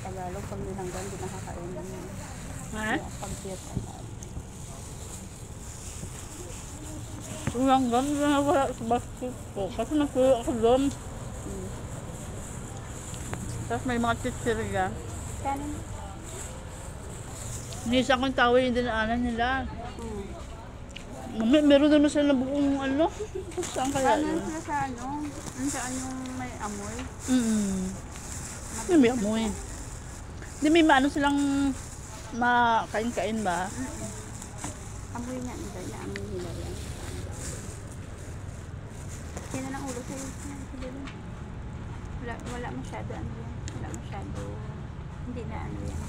Tagalog, pag nilanggan, hindi nakakain. Ha? Pag-tiyot. Yung hanggang na wala sa basket ko. Kasi nasuyo ako doon. Tapos may mga chichirya. Kanin? Nisa akong tao yung dinaanan nila. Meron naman sila na buong ano. Saan kaya Ano yun? sila sa ano? Saan yung may amoy? May amoy. Hindi may maano silang makain-kain ba? Amoy niya nila. Amoy nila yan. Sino ng ulo sa'yo? Wala masyado ano yan. Wala masyado. Hindi na ano yan.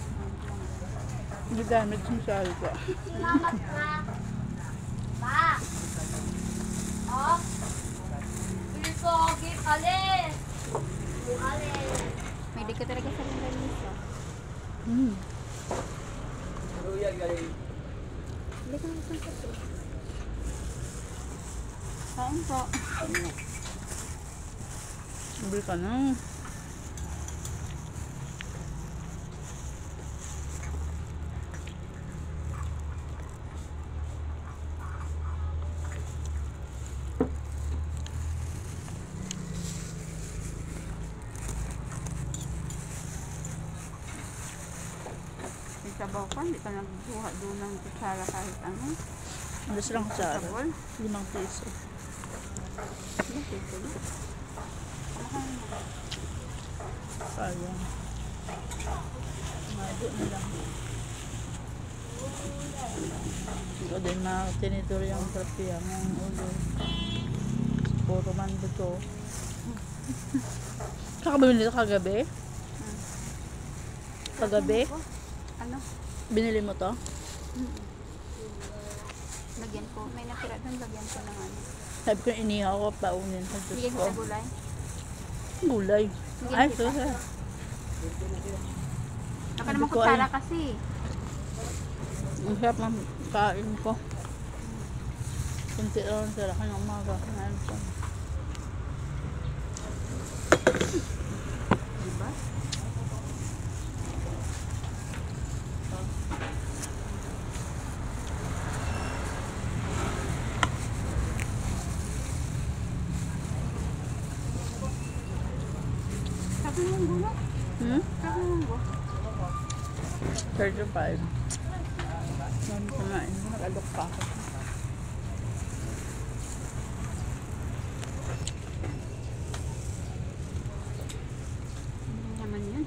Hindi damage yung salsa. Salamat ka. Pa. Oh. Ilsogi, alis. Alis. May di ka talaga sa rin nito. Hindi ka naman sa ito. Kain po. Sabi ka na. May sabaw ka, hindi ka nagbuha doon ng kutsara kahit ano. Ano silang kutsara? Sabol. 5 piso. Ano dito na? Sayang. Mado nila. Ito din na tinidor yung trapiya ng ulo. Puro man dito. Kakabili nito kagabi? Kagabi? Ano? Binili mo to? Lagyan ko. May natira doon, lagyan ko ng ano. Sabi ko inihaw ko paunin sa Diyos Lagyan ko. ko sa gulay. Gulay. Ay, so Naka naman Hindi ko kutsara alam. kasi. ang sarap ng kain ko. Kunti lang sila ka ng umaga. Kanain ko. Diba? Sabi mong gulo? Sabi mong gulo? 35. Mami kumain. Nakalok pa ako. Ano naman yun?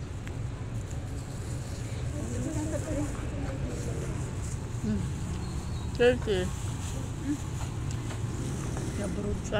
30. Naburod siya.